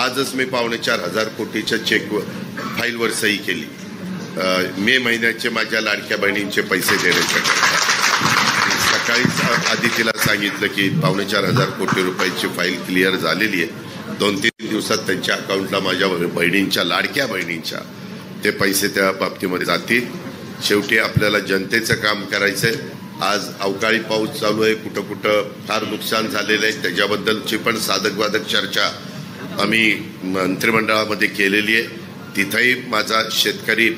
आजच मी 4,500 कोटीच्या चेक फाईलवर सही केली मे महिन्याचे माझ्या लाडक्या बहिणींचे पैसे देण्यासाठी। सकाळीच आदितीला सांगितलं की 4,500 कोटी रुपयाची फाईल क्लिअर झालेली आहे, 2-3 दिवसात त्यांच्या अकाउंटला माझ्या बहिणींच्या लाडक्या बहिणींच्या ते पैसे त्या बाबतीमध्ये जातील। शेवटी आपल्याला जनतेचं काम करायचंय। आज अवकाळी पाऊस चालू आहे, कुठं कुठं फार नुकसान झालेलं आहे, त्याच्याबद्दलची पण साधक चर्चा आम्ही मंत्रिमंडळामध्ये केलेली आहे। तिथंही माझा शेतकरी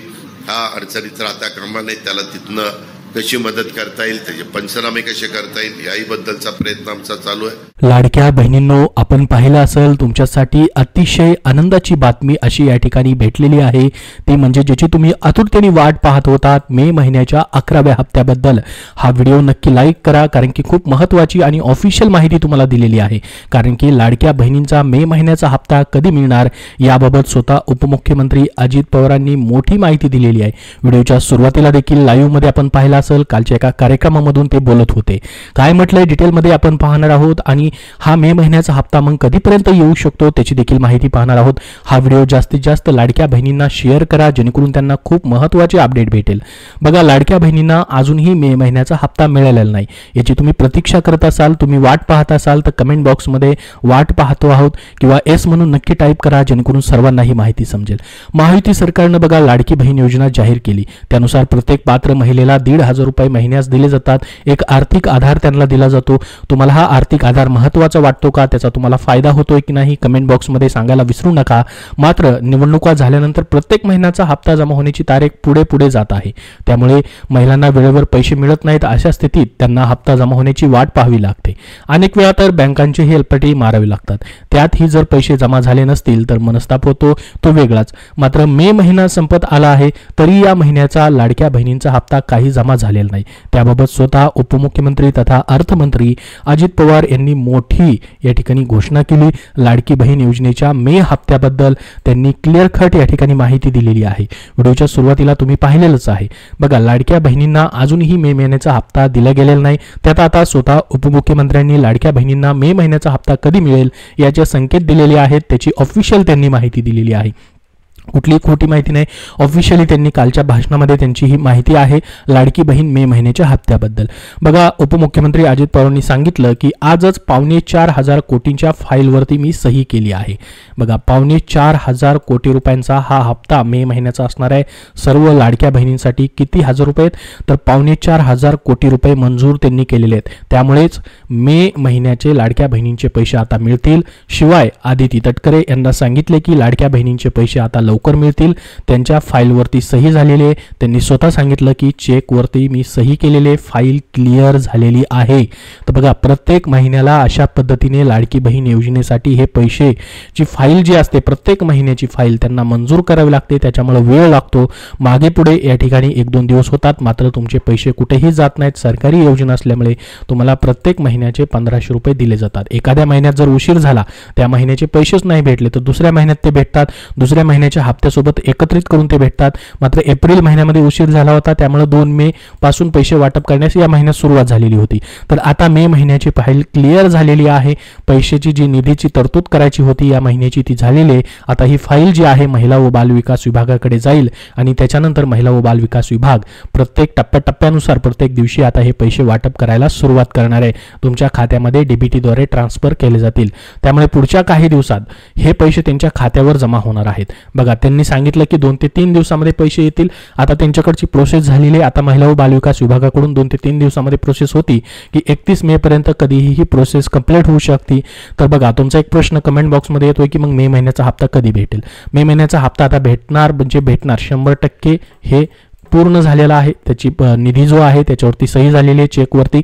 हा अडचणीत राहता कामा नये, त्याला तिथनं कशी मदत करता येईल, त्याचे पंचनामे कसे करता येईल याही बद्दलचा प्रयत्न आमचा चालू आहे। लाडक्या बहिणींनो, आपण पाहिलं असेल तुमच्यासाठी अतिशय आनंदाची बातमी अशी या ठिकाणी भेटलेली आहे, ती म्हणजे ज्याची तुम्ही आतुरतेने वाट पाहत होतात मे महिन्याच्या 11व्या हप्त्याबद्दल। हा व्हिडिओ नक्की लाईक करा, कारण की खूप महत्त्वाची आणि ऑफिशियल माहिती तुम्हाला दिलेली आहे। कारण की लाडक्या बहिणींचा मे महिन्याचा हप्ता कधी मिळणार याबाबत स्वतः उपमुख्यमंत्री अजित पवारांनी मोठी माहिती दिलेली आहे। व्हिडिओच्या सुरुवातीला देखील लाईव्ह मध्ये आपण पाहिलं असेल, कालच्या एका कार्यक्रमामधून ते बोलत होते। काय म्हटलंय डिटेलमध्ये आपण पाहणार आहोत आणि हा मे महिन्याचा हप्ता मग कधीपर्यंत येऊ शकतो त्याची देखील माहिती पाहणार आहोत। हा व्हिडिओ जास्तीत जास्त लाडक्या बहिणींना शेअर करा, जेणेकरून त्यांना खूप महत्त्वाचे अपडेट भेटेल। बघा, लाडक्या बहिणींना अजूनही मे महिन्याचा हप्ता मिळालेला नाही, याची तुम्ही प्रतीक्षा करत असाल, तुम्ही वाट पाहत असाल तर कमेंट बॉक्समध्ये वाट पाहतो आहोत किंवा एस म्हणून नक्की टाईप करा, जेणेकरून सर्वांना ही माहिती समजेल। महायुती सरकारने बघा लाडकी बहीण योजना जाहीर केली, त्यानुसार प्रत्येक पात्र महिलेला 1,500 रुपये महिन्यास दिले जातात। एक आर्थिक आधार त्यांना दिला जातो। तुम्हाला हा आर्थिक आधार महत्त्वाचा वाटतो का, त्याचा तुम्हाला फायदा होतोय की नाही कमेंट बॉक्समध्ये सांगायला विसरू नका। मात्र निवडणुका झाल्यानंतर प्रत्येक महिन्याचा हप्ता जमा होण्याची तारीख पुढे जात आहे, त्यामुळे महिलांना वेळेवर पैसे मिळत नाहीत। अशा स्थितीत त्यांना हप्ता जमा होण्याची वाट पाहावी लागते। अनेक वेळा तर बँकांची हेल्पलाईन मारावी लागतात, त्यातही जर पैसे जमा झाले नसतील तर मनस्ताप होतो, तो वेगळाच। मात्र मे महिना संपत आला आहे तरी या महिन्याचा लाडक्या बहिणींचा हप्ता काही जमा झालेला नाही। त्याबाबत स्वतः उपमुख्यमंत्री तथा अर्थमंत्री अजित पवार यांनी मोठी या ठिकाणी घोषणा केली। लाडकी बहीण योजनेच्या मे हप्त्याबद्दल त्यांनी क्लिअर कट या ठिकाणी माहिती दिलेली आहे। व्हिडिओच्या सुरुवातीला तुम्ही पाहिलेलंच आहे। बघा, लाडक्या बहिणींना अजूनही मे महिन्याचा हप्ता दिला गेलेला नाही, त्यात आता स्वतः उपमुख्यमंत्र्यांनी लाडक्या बहिणींना मे महिन्याचा हप्ता कधी मिळेल याचे संकेत दिलेले आहेत, त्याची ऑफिशियल त्यांनी माहिती दिलेली आहे। कुठली खोटी माहिती नाही, ऑफिशियली त्यांनी कालच्या भाषणामध्ये त्यांची ही माहिती आहे लाडकी बहीण मे महिन्याच्या हप्त्याबद्दल। बघा, उपमुख्यमंत्री अजित पवारांनी सांगितलं की आजच 4,500 कोटींच्या फाईलवरती मी सही केली आहे। बघा, 4,500 कोटी रुपयांचा हा हप्ता मे महिन्याचा असणार आहे। सर्व लाडक्या बहिणींसाठी किती हजार रुपये तर 4,500 कोटी रुपये मंजूर त्यांनी केलेले आहेत, त्यामुळेच मे महिन्याचे लाडक्या बहिणींचे पैसे आता मिळतील। शिवाय आदिती तटकरे यांना सांगितले की लाडक्या बहिणींचे पैसे आता लवकर मिळतील, त्यांच्या फाईलवरती सही झालेली आहे। त्यांनी स्वतः सांगितलं की चेकवरती मी सही केलेले, फाईल क्लिअर झालेली आहे। तर बघा, प्रत्येक महिन्याला अशा पद्धतीने लाडकी बहीण योजनेसाठी हे पैसे जी फाईल जी असते प्रत्येक महिन्याची फाईल त्यांना मंजूर करावी लागते, त्याच्यामुळे वेळ लागतो, मागे पुढे या ठिकाणी 1-2 दिवस होतात। मात्र तुमचे पैसे कुठेही जात नाहीत, सरकारी योजना असल्यामुळे तुम्हाला प्रत्येक महिन्याचे 1,500 रुपये दिले जातात। एखाद्या महिन्यात जर उशीर झाला, त्या महिन्याचे पैसेच नाही भेटले तर दुसऱ्या महिन्यात ते भेटतात, दुसऱ्या महिन्याच्या हप्त्यासोबत एकत्रित करून ते भेटतात। मात्र एप्रिल महिन्यामध्ये उशीर झाला होता, त्यामुळे 2 मे पासून पैसे वाटप करण्यास या महिन्यात सुरुवात झालेली होती। तर आता मे महिन्याची फाईल क्लिअर झालेली आहे, पैशाची जी निधीची तरतूद करायची होती या महिन्याची ती झालेली आहे। आता ही फाईल जी आहे महिला व बाल विकास विभागाकडे जाईल आणि त्याच्यानंतर महिला व बाल विकास विभाग प्रत्येक टप्प्यानुसार प्रत्येक दिवशी आता हे पैसे वाटप करायला सुरुवात करणार आहे। तुमच्या खात्यामध्ये डीबीटी द्वारे ट्रान्सफर केले जातील, त्यामुळे पुढच्या काही दिवसात हे पैसे त्यांच्या खात्यावर जमा होणार आहेत। बघा, त्यांनी सांगितलं की 2 ते 3 दिवसामध्ये पैसे येतील। आता त्यांच्याकडची प्रोसेस झालेली आहे, आता महिला व बाल विकास विभागाकडून 2 ते 3 दिवसामध्ये प्रोसेस होती की 31 मे पर्यंत कधीही ही प्रोसेस कंप्लीट होऊ शकते। तर बघा, तुमचा एक प्रश्न कमेंट बॉक्समध्ये येतोय की मग मे महिन्याचा हप्ता कधी भेटेल। मे महिन्याचा हप्ता आता भेटणार म्हणजे भेटणार, 100% हे पूर्ण झालेला आहे। त्याची निधी जो आहे त्याच्यावरती सही झालेली आहे चेकवरती,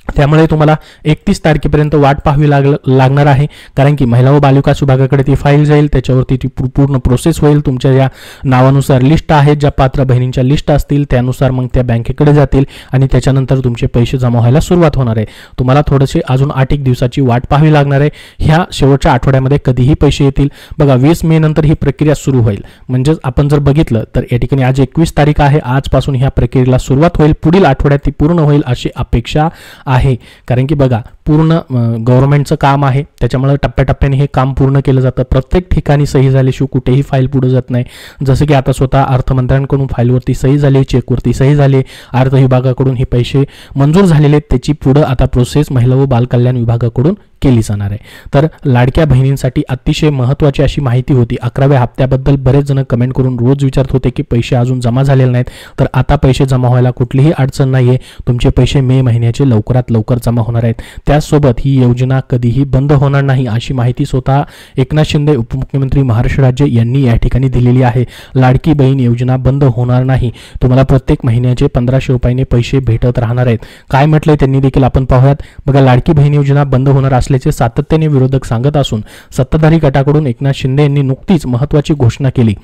त्यामुळे तुम्हाला 31 तारखेपर्यंत वाट पाहावी लागणार आहे, कारण की महिला व बाल विकास विभागाकडे ती फाईल जाईल, त्याच्यावरती ती पूर्ण प्रोसेस होईल। तुमच्या या नावानुसार लिस्ट आहेत, ज्या पात्र बहिणींच्या लिस्ट असतील त्यानुसार मग त्या बँकेकडे जातील आणि त्याच्यानंतर तुमचे पैसे जमा व्हायला सुरुवात होणार आहे। तुम्हाला थोडेसे अजून 8-1 दिवसाची वाट पाहावी लागणार आहे। ह्या शेवटच्या आठवड्यामध्ये कधीही पैसे येतील। बघा, 20 मे नंतर ही प्रक्रिया सुरू होईल, म्हणजे आपण जर बघितलं तर या ठिकाणी आज 21 तारीख आहे, आजपासून ह्या प्रक्रियेला सुरुवात होईल, पुढील आठवड्यात ती पूर्ण होईल अशी अपेक्षा आहे। आहे, कारण की बघा पूर्ण गव्हर्नमेंटचं काम आहे, त्याच्यामुळे टप्प्याटप्प्याने हे काम पूर्ण केलं जातं. प्रत्येक ठिकाणी सही झाल्याशिवाय कुठेही फाईल पुढे जात नाही. जसं की आता स्वतः अर्थमंत्र्यांकडून फाईलवरती सही झाली, चेकवरती सही झाली, अर्थ विभागाकडून हे पैसे मंजूर झालेले आहेत, त्याची पुढं आता प्रोसेस महिला व बालकल्याण विभागाकडून केली जाणार आहे. तर लाडक्या बहिणींसाठी अतिशय महत्त्वाची अशी माहिती होती. 11व्या हप्त्याबद्दल बरेच जण कमेंट करून रोज विचारत होते की पैसे अजून जमा झालेले नाहीत, तर आता पैसे जमा व्हायला कुठलीही अडचण नाही आहे. तुमचे पैसे मे महिन्याचे लवकरात लवकर जमा होणार आहेत. त्याचसोबत ही योजना कधीही बंद होणार नाही अशी माहिती स्वतः एकनाथ शिंदे उपमुख्यमंत्री महाराष्ट्र राज्य यांनी या ठिकाणी दिलेली आहे. लाडकी बहीण योजना बंद होणार नाही, तुम्हाला प्रत्येक महिन्याचे 1500 रुपयाने पैसे भेटत राहणार आहेत. काय म्हटलंय त्यांनी देखील आपण पाहूयात. बघा, लाडकी बहीण योजना बंद होणार असल्याचे सातत्याने विरोधक सांगत असून सत्ताधारी गटाकडून एकनाथ शिंदे यांनी नुकतीच महत्त्वाची घोषणा केली.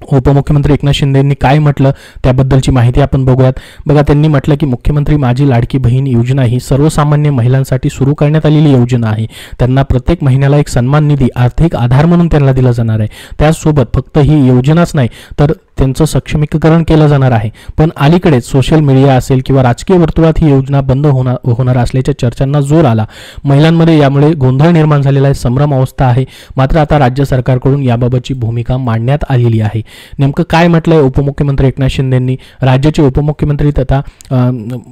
उपमुख्यमंत्री एकनाथ शिंदे यांनी काय म्हटलं त्याबद्दलची माहिती आपण बघूयात. बघा, त्यांनी म्हटलं की मुख्यमंत्री माझी लाडकी बहीण योजना ही सर्वसामान्य महिलांसाठी सुरू करण्यात आलेली योजना आहे. त्यांना प्रत्येक महिन्याला एक सन्मान निधी आर्थिक आधार म्हणून त्यांना दिला जाणार आहे. त्याचसोबत फक्त ही योजनाच नाही तर त्यांचं सक्षमीकरण केलं जाणार आहे. पण अलीकडेच सोशल मीडिया असेल किंवा राजकीय वर्तुळात ही योजना बंद होणार असल्याच्या चर्चांना जोर आला. महिलांमध्ये यामुळे गोंधळ निर्माण झालेला आहे, संभ्रम अवस्था आहे. मात्र आता राज्य सरकारकडून याबाबतची भूमिका मांडण्यात आलेली आहे. नेमकं काय म्हटलंय उपमुख्यमंत्री एकनाथ शिंदे यांनी? राज्याचे उपमुख्यमंत्री तथा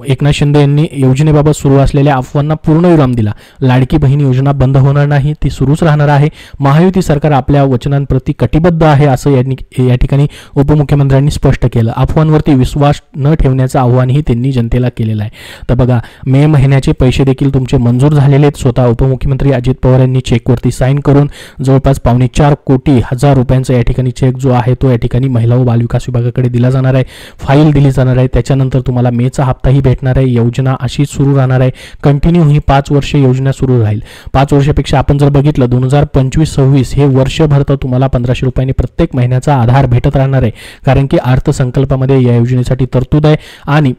एकनाथ शिंदे यांनी योजनेबाबत सुरू असलेल्या अफवांना पूर्णविराम दिला. लाडकी बहीण योजना बंद होणार नाही, ती सुरूच राहणार आहे. महायुती सरकार आपल्या वचनांप्रती कटिबद्ध आहे असं या ठिकाणी उपमुख्यमंत्र्यांनी स्पष्ट केलं. अफवांवरती विश्वास न ठेवण्याचं आव्हानही त्यांनी जनतेला केलेलं आहे. तर बघा, मे महिन्याचे पैसे देखील तुमचे मंजूर झालेले आहेत. स्वतः उपमुख्यमंत्री अजित पवार यांनी चेकवरती साईन करून जवळपास 4.25 कोटी रुपयांचा या ठिकाणी चेक जो आहे तो या ठिकाणी महिला व बालविकास विभागाकडे दिला जाणार आहे. फाईल दिली जाणार आहे. त्याच्यानंतर तुम्हाला मेचा हप्ताही भेटणार आहे. योजना अशीच सुरू राहणार आहे. कंटिन्यू ही 5 वर्ष योजना सुरू राहील. 5 वर्षापेक्षा आपण जर बघितलं 2025-26 हे वर्षभर तर तुम्हाला 1500 रुपयांनी प्रत्येक महिन्याचा आधार भेटत राहणार आहे. कारण की अर्थसंकल्पामध्ये या योजनेसाठी तरतूद आहे आणि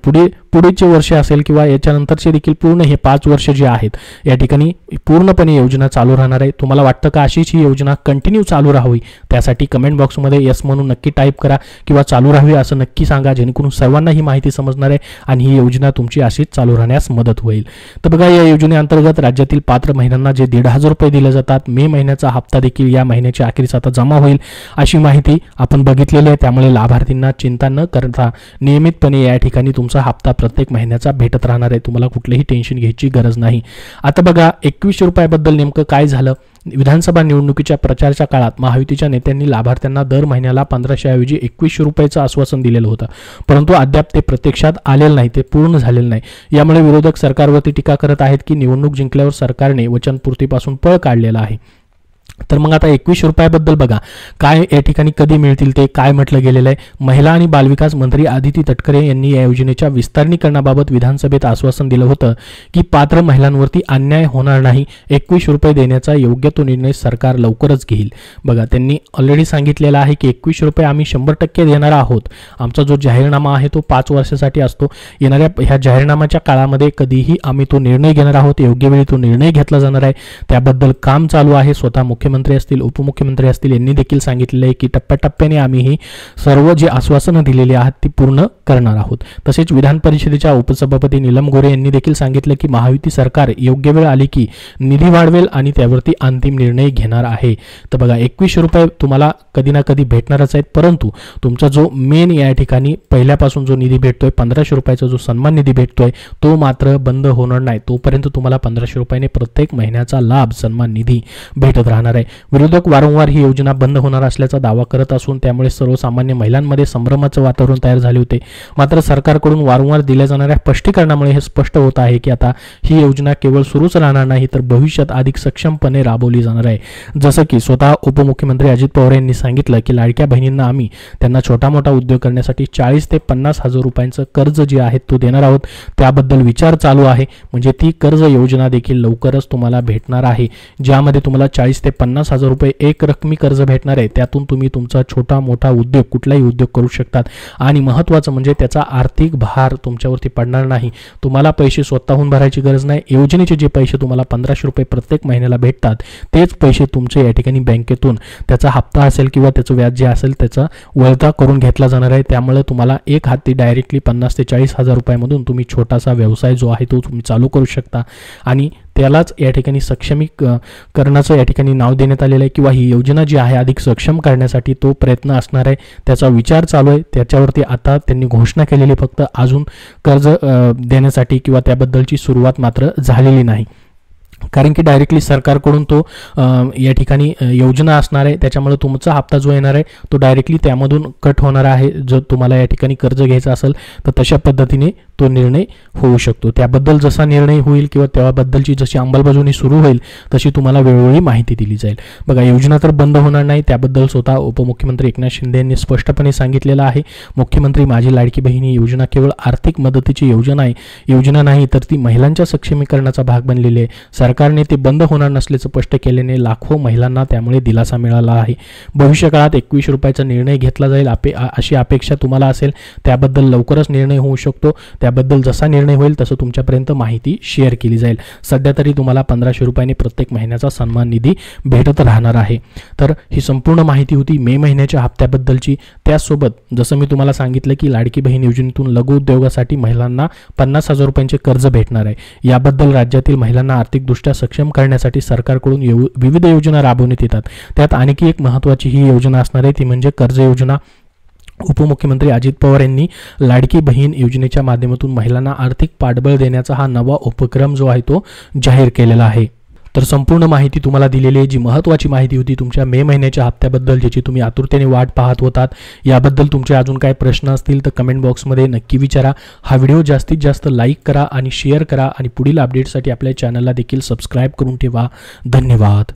पुढेचे वर्ष असेल किंवा याच्यानंतरचे देखील पूर्ण हे 5 वर्ष जे आहेत या ठिकाणी पूर्णपणे योजना चालू राहणार आहे. तुम्हाला वाटतं का अशीच ही योजना कंटिन्यू चालू राहावी? त्यासाठी कमेंट बॉक्समध्ये येस म्हणून नक्की टाईप करा किंवा चालू राहावी असं नक्की सांगा, जेणेकरून सर्वांना ही माहिती समजणार आहे आणि ही योजना तुमची अशीच चालू राहण्यास मदत होईल. तर बघा, या योजनेअंतर्गत राज्यातील पात्र महिलांना जे 1,500 रुपये दिले जातात, मे महिन्याचा हप्ता देखील या महिन्याच्या अखेरीस आता जमा होईल अशी माहिती आपण बघितलेली आहे. त्यामुळे लाभार्थींना चिंता न करता नियमितपणे या ठिकाणी तुमचा हप्ता प्रत्येक महिन्याचा भेटत राहणार आहे. तुम्हाला कुठलेही टेन्शन घ्यायची गरज नाही. आता बघा, 2100 रुपयाबद्दल नेमकं काय झालं? विधानसभा निवडणुकीच्या प्रचाराच्या काळात महायुतीच्या नेत्यांनी लाभार्थ्यांना दर महिन्याला 1500 ऐवजी 2100 रुपयाचं आश्वासन दिलेलं होतं, परंतु अद्याप ते प्रत्यक्षात आलेलं नाही, ते पूर्ण झालेलं नाही. यामुळे विरोधक सरकारवरती टीका करत आहेत की निवडणूक जिंकल्यावर सरकारने वचनपूर्तीपासून पळ काढलेला आहे. तर मग आता 2100 रुपयाबद्दल बघा काय या ठिकाणी कधी मिळतील ते काय म्हटलं गेलेलं आहे. महिला आणि बालविकास मंत्री आदिती तटकरे यांनी या योजनेच्या विस्तारीकरणाबाबत विधानसभेत आश्वासन दिलं होतं की पात्र महिलांवरती अन्याय होणार नाही. 2100 रुपये देण्याचा योग्य तो निर्णय सरकार लवकरच घेईल. बघा, त्यांनी ऑलरेडी सांगितलेलं आहे की 2100 रुपये आम्ही 100% देणार आहोत. आमचा जो जाहीरनामा आहे तो 5 वर्षासाठी असतो. येणाऱ्या ह्या जाहीरनाम्याच्या काळामध्ये कधीही आम्ही तो निर्णय घेणार आहोत. योग्य वेळी तो निर्णय घेतला जाणार आहे. त्याबद्दल काम चालू आहे. स्वतः मुख्यमंत्री असतील, उपमुख्यमंत्री असतील यांनी देखील सांगितलेले आहे की टप्प्याटप्प्याने आम्ही ही सर्व जी आश्वासनं दिलेली आहेत ती पूर्ण करणार आहोत. तसेच विधान परिषदेच्या उपसभापती नीलम गोरे यांनी देखील सांगितलं की महायुती सरकार योग्य वेळ आली की निधी वाढवेल आणि त्यावरती अंतिम निर्णय घेणार आहे. तर बघा, 2100 रुपये तुम्हाला कधी ना कधी भेटणारच आहेत, परंतु तुमचा जो मेन या ठिकाणी पहिल्यापासून जो निधी भेटतोय 1500 रुपयाचा जो सन्मान निधी भेटतोय तो मात्र बंद होणार नाही. तोपर्यंत तुम्हाला 1500 रुपयाने प्रत्येक महिन्याचा लाभ सन्मान निधी भेटत राहणार आहे. विरोधक वारंवार ही योजना बंद होणार असल्याचा दावा करत असून त्यामुळे सर्वसामान्य महिलांमध्ये संभ्रमाचं वातावरण तयार झाले होते. मात्र सरकारकडून वारंवार दिल्या जाणाऱ्या स्पष्टीकरणामुळे हे स्पष्ट होत आहे की आता ही योजना केवळ सुरूच राहणार नाही तर भविष्यात अधिक सक्षमपणे राबवली जाणार आहे. जसं की स्वतः उपमुख्यमंत्री अजित पवार यांनी सांगितलं की लाडक्या बहिणींना आम्ही त्यांना छोटा मोठा उद्योग करण्यासाठी 40 ते 50 हजार रुपयांचं कर्ज जे आहे तो देणार आहोत. त्याबद्दल विचार चालू आहे. म्हणजे ती कर्ज योजना देखील लवकरच तुम्हाला भेटणार आहे, ज्यामध्ये तुम्हाला 40 ते 50,000 रुपये एक रकमी कर्ज भेटणार आहे. त्यातून तुम्ही तुमचा छोटा मोठा उद्योग, कुठलाही उद्योग करू शकतात आणि महत्त्वाचं म्हणजे त्याचा आर्थिक भार तुमच्यावरती पडणार नाही. तुम्हाला पैसे स्वतःहून भरायची गरज नाही. योजनेचे जे पैसे तुम्हाला 1500 रुपये प्रत्येक महिन्याला भेटतात तेच पैसे तुमचे या ठिकाणी बँकेतून त्याचा हप्ता असेल किंवा त्याचं व्याज जे असेल त्याचा वळता करून घेतला जाणार आहे. त्यामुळे तुम्हाला एक हाती डायरेक्टली 50,000 ते 40,000 रुपयामधून तुम्ही छोटासा व्यवसाय जो आहे तो तुम्ही चालू करू शकता आणि त्यालाच या ठिकाणी सक्षमीकरणाचं या ठिकाणी नाव देण्यात आलेलं आहे किंवा ही योजना जी आहे अधिक सक्षम करण्यासाठी तो प्रयत्न असणार आहे. त्याचा विचार चालू आहे. त्याच्यावरती आता त्यांनी घोषणा केलेली, फक्त अजून कर्ज देण्यासाठी किंवा त्याबद्दलची सुरुवात मात्र झालेली नाही. कारण की डायरेक्टली सरकारकडून तो या ठिकाणी योजना असणार आहे. त्याच्यामुळे तुमचा हप्ता जो येणार आहे तो डायरेक्टली त्यामधून कट होणार आहे. जर तुम्हाला या ठिकाणी कर्ज घ्यायचं असेल तर तशा पद्धतीने तो निर्णय होऊ शकतो. त्याबद्दल जसा निर्णय होईल किंवा त्याबद्दलची जशी अंमलबजावणी सुरू होईल तशी तुम्हाला वेळोवेळी माहिती दिली जाईल. बघा, योजना तर बंद होणार नाही. त्याबद्दल स्वतः उपमुख्यमंत्री एकनाथ शिंदे यांनी स्पष्टपणे सांगितलेलं आहे. मुख्यमंत्री माझी लाडकी बहीण ही योजना केवळ आर्थिक मदतीची योजना नाही तर ती महिलांच्या सक्षमीकरणाचा भाग बनलेली आहे. सरकारने ते बंद होणार नसल्याचं स्पष्ट केल्याने लाखो महिलांना त्यामुळे दिलासा मिळाला आहे. भविष्यकाळात 21 रुपयाचा निर्णय घेतला जाईल अशी अपेक्षा तुम्हाला असेल. त्याबद्दल लवकरच निर्णय होऊ शकतो. त्याबद्दल जसा निर्णय होईल तसं तुमच्यापर्यंत माहिती शेअर केली जाईल. सध्या तरी तुम्हाला 1500 रुपयांनी प्रत्येक महिन्याचा सन्मान निधी भेटत राहणार आहे. तर ही संपूर्ण माहिती होती मे महिन्याच्या हप्त्याबद्दलची. त्याचसोबत जसं मी तुम्हाला सांगितलं की लाडकी बहीण योजनेतून लघु उद्योगासाठी महिलांना 50,000 रुपयांचे कर्ज भेटणार आहे. याबद्दल राज्यातील महिलांना आर्थिकदृष्ट्या सक्षम करण्यासाठी सरकारकडून विविध योजना राबवण्यात येतात. त्यात आणखी एक महत्त्वाची ही योजना असणार आहे ती म्हणजे कर्ज योजना. उपमुख्यमंत्री अजित पवार यांनी लाडकी बहीण योजनेच्या माध्यमातून महिलांना आर्थिक पाठबळ देण्याचा हा नवा उपक्रम जो आहे तो जाहीर केलेला आहे. तर संपूर्ण माहिती तुम्हाला दिलेली आहे, जी महत्त्वाची माहिती होती तुमच्या मे महिन्याच्या हप्त्याबद्दल, ज्याची तुम्ही आतुरतेने वाट पाहत होतात. याबद्दल तुमचे अजून काय प्रश्न असतील तर कमेंट बॉक्समध्ये नक्की विचारा. हा व्हिडिओ जास्तीत जास्त लाईक करा आणि शेअर करा आणि पुढील अपडेटसाठी आपल्या चॅनलला देखील सबस्क्राईब करून ठेवा. धन्यवाद.